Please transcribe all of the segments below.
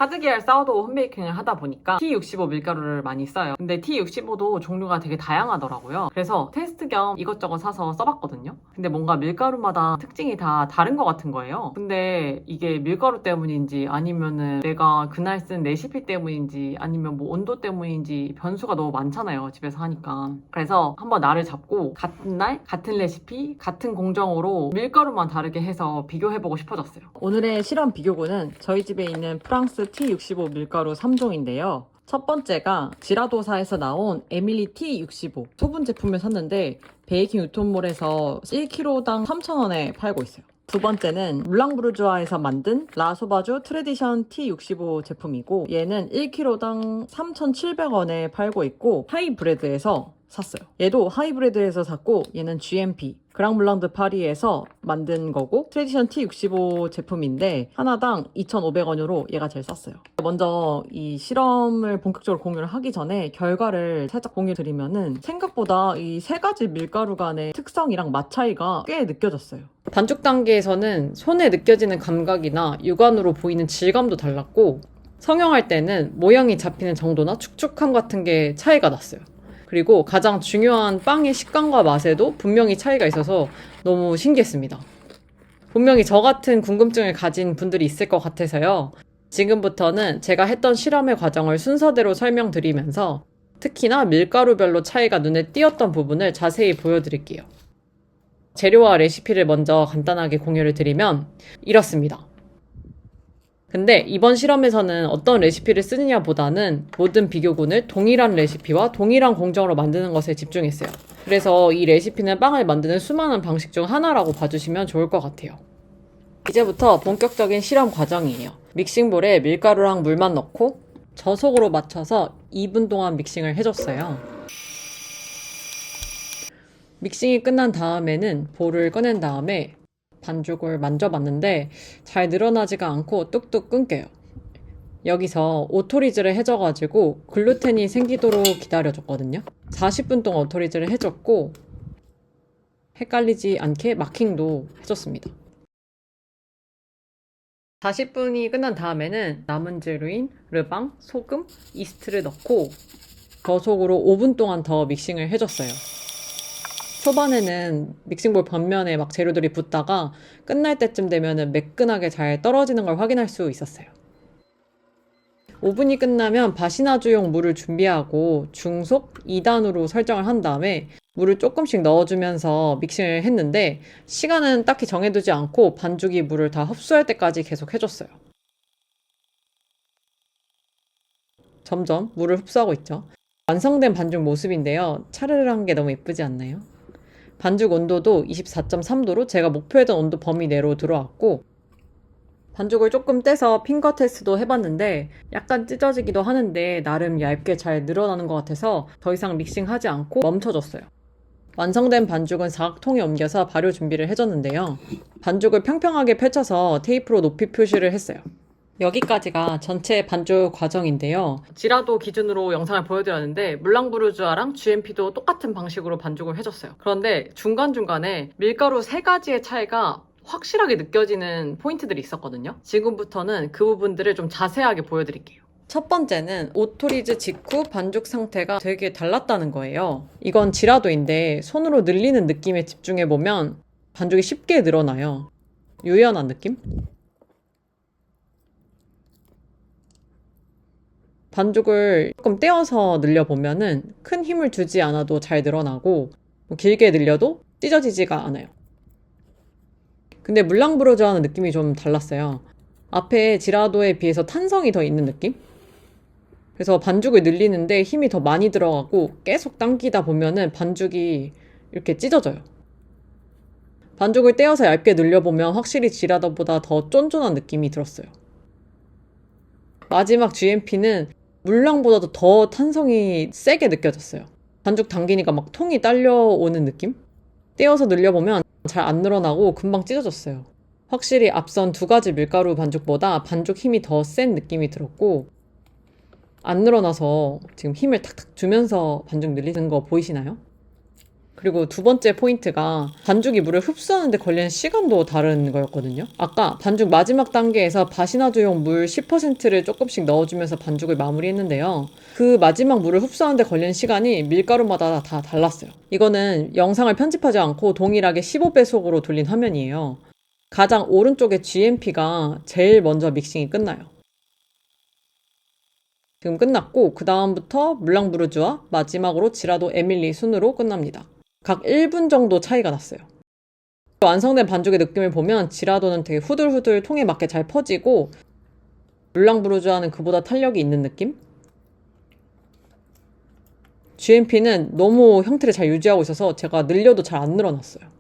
하드계열 사워도우 홈베이킹을 하다 보니까 T65 밀가루를 많이 써요. 근데 T65도 종류가 되게 다양하더라고요. 그래서 테스트 겸 이것저것 사서 써봤거든요. 근데 뭔가 밀가루마다 특징이 다 다른 것 같은 거예요. 근데 이게 밀가루 때문인지 아니면은 내가 그날 쓴 레시피 때문인지 아니면 뭐 온도 때문인지 변수가 너무 많잖아요. 집에서 하니까. 그래서 한번 날을 잡고 같은 날, 같은 레시피, 같은 공정으로 밀가루만 다르게 해서 비교해보고 싶어졌어요. 오늘의 실험 비교구는 저희 집에 있는 프랑스 T65 밀가루 3종인데요. 첫 번째가 지라도사에서 나온 에밀리 T65 소분 제품을 샀는데 베이킹 유통몰에서 1kg당 3,000원에 팔고 있어요. 두 번째는 물랑부르주아에서 만든 라소바주 트레디션 T65 제품이고 얘는 1kg당 3,700원에 팔고 있고 하이브레드에서 샀어요. 얘도 하이브레드에서 샀고 얘는 GMP 그랑블랑드 파리에서 만든 거고 트레디션 T65 제품인데 하나당 2,500원으로 얘가 제일 쌌어요. 먼저 이 실험을 본격적으로 공유를 하기 전에 결과를 살짝 공유 드리면은 생각보다 이 세 가지 밀가루 간의 특성이랑 맛 차이가 꽤 느껴졌어요. 반죽 단계에서는 손에 느껴지는 감각이나 육안으로 보이는 질감도 달랐고 성형할 때는 모양이 잡히는 정도나 축축함 같은 게 차이가 났어요. 그리고 가장 중요한 빵의 식감과 맛에도 분명히 차이가 있어서 너무 신기했습니다. 분명히 저 같은 궁금증을 가진 분들이 있을 것 같아서요. 지금부터는 제가 했던 실험의 과정을 순서대로 설명드리면서 특히나 밀가루별로 차이가 눈에 띄었던 부분을 자세히 보여드릴게요. 재료와 레시피를 먼저 간단하게 공유를 드리면 이렇습니다. 근데 이번 실험에서는 어떤 레시피를 쓰느냐 보다는 모든 비교군을 동일한 레시피와 동일한 공정으로 만드는 것에 집중했어요. 그래서 이 레시피는 빵을 만드는 수많은 방식 중 하나라고 봐주시면 좋을 것 같아요. 이제부터 본격적인 실험 과정이에요. 믹싱볼에 밀가루랑 물만 넣고 저속으로 맞춰서 2분 동안 믹싱을 해줬어요. 믹싱이 끝난 다음에는 볼을 꺼낸 다음에 반죽을 만져봤는데 잘 늘어나지가 않고 뚝뚝 끊겨요. 여기서 오토리즈를 해줘가지고 글루텐이 생기도록 기다려줬거든요. 40분 동안 오토리즈를 해줬고 헷갈리지 않게 마킹도 해줬습니다. 40분이 끝난 다음에는 남은 재료인 르방, 소금, 이스트를 넣고 저속으로 5분 동안 더 믹싱을 해줬어요. 초반에는 믹싱볼 벽면에 막 재료들이 붙다가 끝날 때쯤 되면은 매끈하게 잘 떨어지는 걸 확인할 수 있었어요. 5분이 끝나면 바시나주용 물을 준비하고 중속 2단으로 설정을 한 다음에 물을 조금씩 넣어주면서 믹싱을 했는데 시간은 딱히 정해두지 않고 반죽이 물을 다 흡수할 때까지 계속 해줬어요. 점점 물을 흡수하고 있죠. 완성된 반죽 모습인데요. 차르르한 게 너무 예쁘지 않나요? 반죽 온도도 24.3도로 제가 목표했던 온도 범위 내로 들어왔고 반죽을 조금 떼서 핑거 테스트도 해봤는데 약간 찢어지기도 하는데 나름 얇게 잘 늘어나는 것 같아서 더 이상 믹싱하지 않고 멈춰줬어요. 완성된 반죽은 사각통에 옮겨서 발효 준비를 해줬는데요. 반죽을 평평하게 펼쳐서 테이프로 높이 표시를 했어요. 여기까지가 전체 반죽 과정인데요. 지라도 기준으로 영상을 보여드렸는데 물랑부르주아랑 GMP도 똑같은 방식으로 반죽을 해줬어요. 그런데 중간중간에 밀가루 3가지의 차이가 확실하게 느껴지는 포인트들이 있었거든요. 지금부터는 그 부분들을 좀 자세하게 보여드릴게요. 첫 번째는 오토리즈 직후 반죽 상태가 되게 달랐다는 거예요. 이건 지라도인데 손으로 늘리는 느낌에 집중해보면 반죽이 쉽게 늘어나요. 유연한 느낌? 반죽을 조금 떼어서 늘려보면은 큰 힘을 주지 않아도 잘 늘어나고 길게 늘려도 찢어지지가 않아요. 근데 물랑부르주아는 느낌이 좀 달랐어요. 앞에 지라도에 비해서 탄성이 더 있는 느낌? 그래서 반죽을 늘리는데 힘이 더 많이 들어가고 계속 당기다 보면은 반죽이 이렇게 찢어져요. 반죽을 떼어서 얇게 늘려보면 확실히 지라도보다 더 쫀쫀한 느낌이 들었어요. 마지막 GMP는 물랑보다도 더 탄성이 세게 느껴졌어요. 반죽 당기니까 막 통이 딸려오는 느낌? 떼어서 늘려보면 잘 안 늘어나고 금방 찢어졌어요. 확실히 앞선 2가지 밀가루 반죽보다 반죽 힘이 더 센 느낌이 들었고 안 늘어나서 지금 힘을 탁탁 주면서 반죽 늘리는 거 보이시나요? 그리고 두 번째 포인트가 반죽이 물을 흡수하는 데 걸리는 시간도 다른 거였거든요. 아까 반죽 마지막 단계에서 바시나조용 물 10%를 조금씩 넣어주면서 반죽을 마무리했는데요. 그 마지막 물을 흡수하는 데 걸리는 시간이 밀가루마다 다 달랐어요. 이거는 영상을 편집하지 않고 동일하게 15배속으로 돌린 화면이에요. 가장 오른쪽에 GMP가 제일 먼저 믹싱이 끝나요. 지금 끝났고 그 다음부터 물랑부르주아, 마지막으로 지라도 에밀리 순으로 끝납니다. 각 1분 정도 차이가 났어요. 완성된 반죽의 느낌을 보면 지라도는 되게 후들후들 통에 맞게 잘 퍼지고 물랑부르주아는 그보다 탄력이 있는 느낌? GMP는 너무 형태를 잘 유지하고 있어서 제가 늘려도 잘 안 늘어났어요.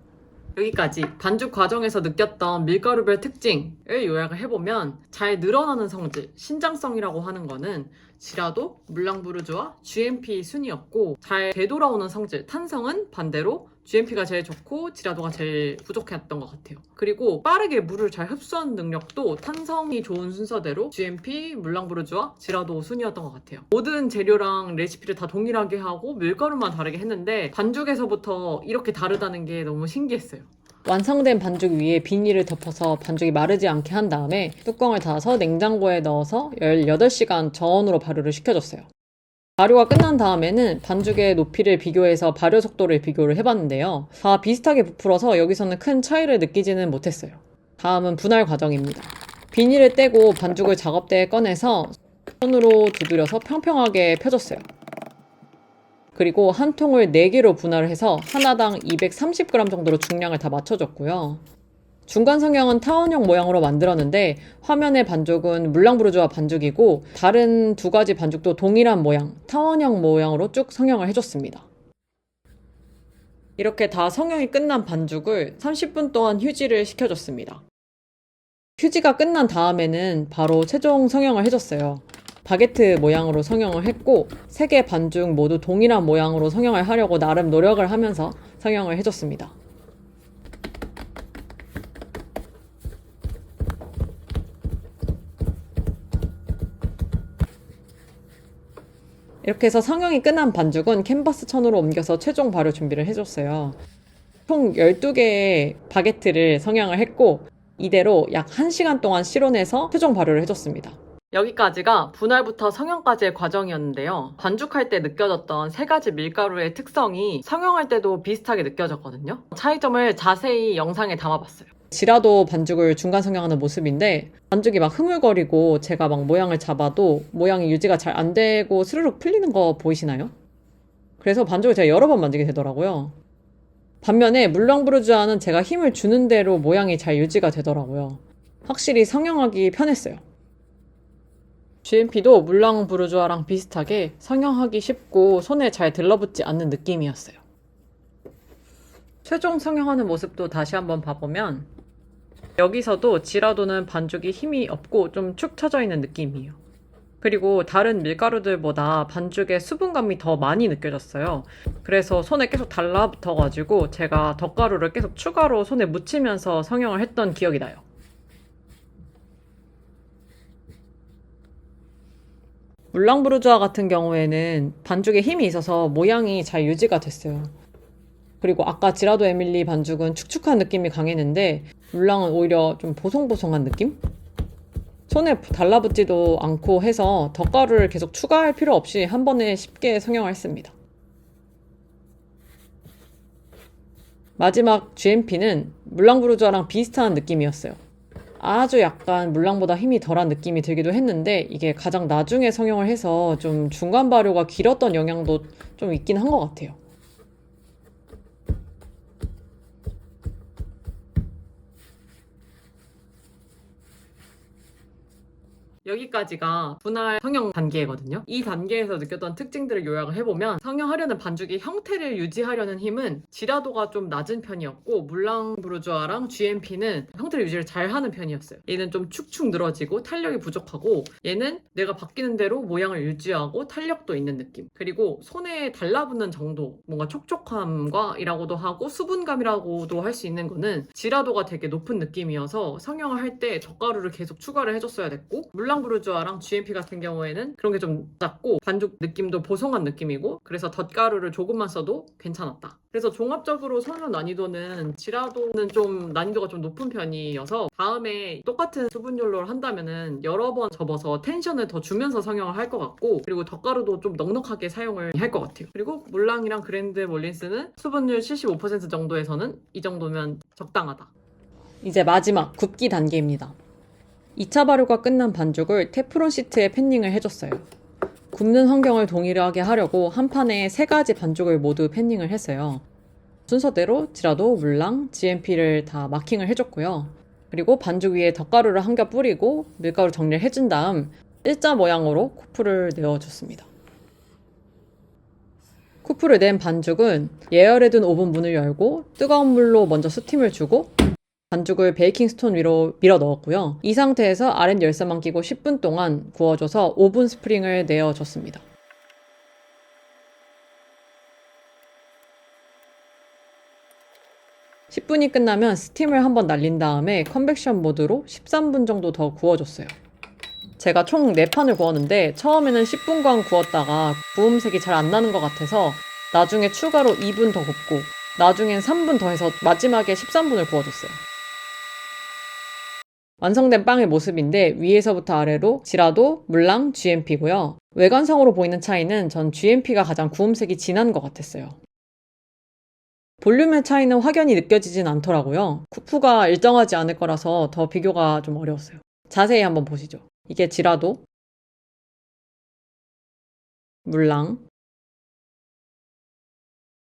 여기까지 반죽 과정에서 느꼈던 밀가루별 특징을 요약을 해보면 잘 늘어나는 성질, 신장성이라고 하는 거는 지라도, 물랑부르주아, GMP 순이었고 잘 되돌아오는 성질, 탄성은 반대로 GMP가 제일 좋고 지라도가 제일 부족했던 것 같아요. 그리고 빠르게 물을 잘 흡수하는 능력도 탄성이 좋은 순서대로 GMP, 물랑부르주아, 지라도 순이었던 것 같아요. 모든 재료랑 레시피를 다 동일하게 하고 밀가루만 다르게 했는데 반죽에서부터 이렇게 다르다는 게 너무 신기했어요. 완성된 반죽 위에 비닐을 덮어서 반죽이 마르지 않게 한 다음에 뚜껑을 닫아서 냉장고에 넣어서 18시간 저온으로 발효를 시켜줬어요. 발효가 끝난 다음에는 반죽의 높이를 비교해서 발효 속도를 비교를 해봤는데요. 다 비슷하게 부풀어서 여기서는 큰 차이를 느끼지는 못했어요. 다음은 분할 과정입니다. 비닐을 떼고 반죽을 작업대에 꺼내서 손으로 두드려서 평평하게 펴줬어요. 그리고 한 통을 4개로 분할을 해서 하나당 230g 정도로 중량을 다 맞춰줬고요. 중간 성형은 타원형 모양으로 만들었는데 화면의 반죽은 물랑부르주아 반죽이고 다른 두 가지 반죽도 동일한 모양, 타원형 모양으로 쭉 성형을 해줬습니다. 이렇게 다 성형이 끝난 반죽을 30분 동안 휴지를 시켜줬습니다. 휴지가 끝난 다음에는 바로 최종 성형을 해줬어요. 바게트 모양으로 성형을 했고 3개 반죽 모두 동일한 모양으로 성형을 하려고 나름 노력을 하면서 성형을 해줬습니다. 이렇게 해서 성형이 끝난 반죽은 캔버스 천으로 옮겨서 최종 발효 준비를 해줬어요. 총 12개의 바게트를 성형을 했고 이대로 약 1시간 동안 실온해서 최종 발효를 해줬습니다. 여기까지가 분할부터 성형까지의 과정이었는데요. 반죽할 때 느껴졌던 3가지 밀가루의 특성이 성형할 때도 비슷하게 느껴졌거든요. 차이점을 자세히 영상에 담아봤어요. 지라도 반죽을 중간 성형하는 모습인데 반죽이 막 흐물거리고 제가 막 모양을 잡아도 모양이 유지가 잘 안 되고 스르륵 풀리는 거 보이시나요? 그래서 반죽을 제가 여러 번 만지게 되더라고요. 반면에 물랑부르주아는 제가 힘을 주는 대로 모양이 잘 유지가 되더라고요. 확실히 성형하기 편했어요. GMP도 물랑부르주아랑 비슷하게 성형하기 쉽고 손에 잘 들러붙지 않는 느낌이었어요. 최종 성형하는 모습도 다시 한번 봐보면 여기서도 지라도는 반죽이 힘이 없고 좀 축 처져 있는 느낌이에요. 그리고 다른 밀가루들보다 반죽의 수분감이 더 많이 느껴졌어요. 그래서 손에 계속 달라붙어가지고 제가 덧가루를 계속 추가로 손에 묻히면서 성형을 했던 기억이 나요. 물랑부르주아 같은 경우에는 반죽에 힘이 있어서 모양이 잘 유지가 됐어요. 그리고 아까 지라도 에밀리 반죽은 축축한 느낌이 강했는데 물랑은 오히려 좀 보송보송한 느낌? 손에 달라붙지도 않고 해서 덧가루를 계속 추가할 필요 없이 한 번에 쉽게 성형을 했습니다. 마지막 GMP는 물랑부르주아랑 비슷한 느낌이었어요. 아주 약간 물랑보다 힘이 덜한 느낌이 들기도 했는데 이게 가장 나중에 성형을 해서 좀 중간 발효가 길었던 영향도 좀 있긴 한 것 같아요. 여기까지가 분할 성형 단계거든요. 이 단계에서 느꼈던 특징들을 요약을 해보면 성형하려는 반죽의 형태를 유지하려는 힘은 지라도가 좀 낮은 편이었고 물랑부르주아랑 GMP는 형태를 유지를 잘하는 편이었어요. 얘는 좀 축축 늘어지고 탄력이 부족하고 얘는 내가 바뀌는 대로 모양을 유지하고 탄력도 있는 느낌. 그리고 손에 달라붙는 정도, 뭔가 촉촉함과이라고도 하고 수분감이라고도 할 수 있는 거는 지라도가 되게 높은 느낌이어서 성형을 할 때 젓가루를 계속 추가를 해줬어야 됐고 물랑부르주아랑 GMP 같은 경우에는 그런 게 좀 작고 반죽 느낌도 보송한 느낌이고 그래서 덧가루를 조금만 써도 괜찮았다. 그래서 종합적으로 설명 난이도는 지라도는 좀 난이도가 좀 높은 편이어서 다음에 똑같은 수분율로 한다면은 여러 번 접어서 텐션을 더 주면서 성형을 할 것 같고 그리고 덧가루도 좀 넉넉하게 사용을 할 것 같아요. 그리고 물랑이랑 그랜드 몰린스는 수분율 75% 정도에서는 이 정도면 적당하다. 이제 마지막 굽기 단계입니다. 2차 발효가 끝난 반죽을 테프론 시트에 패닝을 해줬어요. 굽는 환경을 동일하게 하려고 한 판에 3가지 반죽을 모두 패닝을 했어요. 순서대로 지라도, 물랑, GMP를 다 마킹을 해줬고요. 그리고 반죽 위에 덧가루를 한 겹 뿌리고 밀가루 정리를 해준 다음 일자 모양으로 쿠프를 내어줬습니다. 쿠프를 낸 반죽은 예열해 둔 오븐 문을 열고 뜨거운 물로 먼저 스팀을 주고 반죽을 베이킹 스톤 위로 밀어 넣었고요. 이 상태에서 아랫 열선만 끼고 10분 동안 구워줘서 오븐 스프링을 내어줬습니다. (10분이) 끝나면 스팀을 한번 날린 다음에 컨벡션 모드로 13분 정도 더 구워줬어요. 제가 총 4판을 구웠는데 처음에는 10분간 구웠다가 구움색이 잘 안 나는 것 같아서 나중에 추가로 2분 더 굽고 나중엔 3분 더 해서 마지막에 13분을 구워줬어요. 완성된 빵의 모습인데 위에서부터 아래로 지라도, 물랑, GMP고요. 외관상으로 보이는 차이는 전 GMP가 가장 구움색이 진한 것 같았어요. 볼륨의 차이는 확연히 느껴지진 않더라고요. 쿠프가 일정하지 않을 거라서 더 비교가 좀 어려웠어요. 자세히 한번 보시죠. 이게 지라도, 물랑,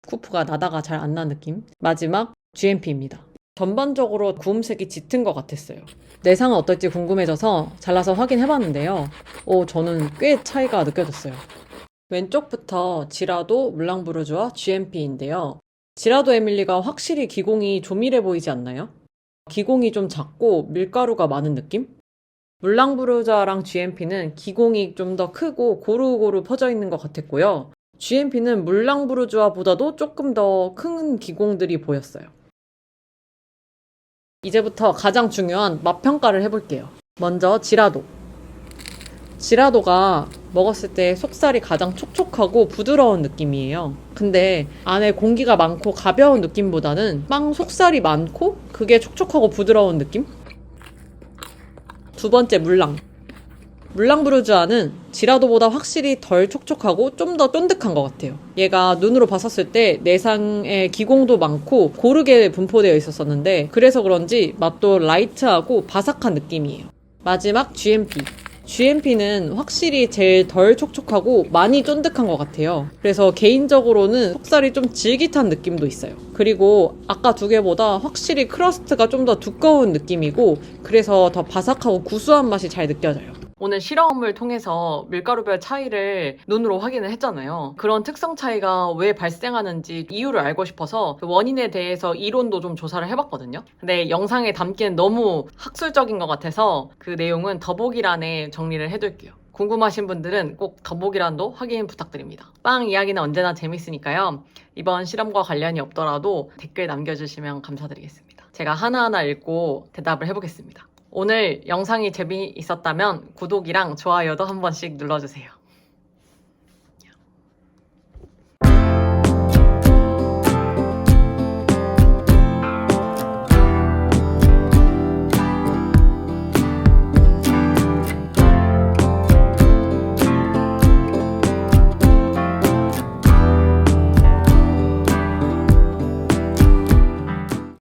쿠프가 나다가 잘 안 난 느낌. 마지막 GMP입니다. 전반적으로 구움색이 짙은 것 같았어요. 내상은 어떨지 궁금해져서 잘라서 확인해봤는데요. 저는 꽤 차이가 느껴졌어요. 왼쪽부터 지라도, 물랑부르주아, GMP인데요. 지라도 에밀리가 확실히 기공이 조밀해 보이지 않나요? 기공이 좀 작고 밀가루가 많은 느낌? 물랑부르주아랑 GMP는 기공이 좀 더 크고 고루고루 퍼져 있는 것 같았고요. GMP는 물랑부르주아보다도 조금 더 큰 기공들이 보였어요. 이제부터 가장 중요한 맛 평가를 해볼게요. 먼저 지라도. 지라도가 먹었을 때 속살이 가장 촉촉하고 부드러운 느낌이에요. 근데 안에 공기가 많고 가벼운 느낌보다는 빵 속살이 많고 그게 촉촉하고 부드러운 느낌? 두 번째 물랑. 물랑부르주아는 지라도보다 확실히 덜 촉촉하고 좀 더 쫀득한 것 같아요. 얘가 눈으로 봤었을 때 내상에 기공도 많고 고르게 분포되어 있었는데 그래서 그런지 맛도 라이트하고 바삭한 느낌이에요. 마지막 GMP. GMP는 확실히 제일 덜 촉촉하고 많이 쫀득한 것 같아요. 그래서 개인적으로는 속살이 좀 질깃한 느낌도 있어요. 그리고 아까 두 개보다 확실히 크러스트가 좀 더 두꺼운 느낌이고 그래서 더 바삭하고 구수한 맛이 잘 느껴져요. 오늘 실험을 통해서 밀가루별 차이를 눈으로 확인을 했잖아요. 그런 특성 차이가 왜 발생하는지 이유를 알고 싶어서 그 원인에 대해서 이론도 좀 조사를 해봤거든요. 근데 영상에 담기는 너무 학술적인 것 같아서 그 내용은 더보기란에 정리를 해둘게요. 궁금하신 분들은 꼭 더보기란도 확인 부탁드립니다. 빵 이야기는 언제나 재밌으니까요. 이번 실험과 관련이 없더라도 댓글 남겨주시면 감사드리겠습니다. 제가 하나하나 읽고 대답을 해보겠습니다. 오늘 영상이 재미있었다면 구독이랑 좋아요도 한 번씩 눌러주세요.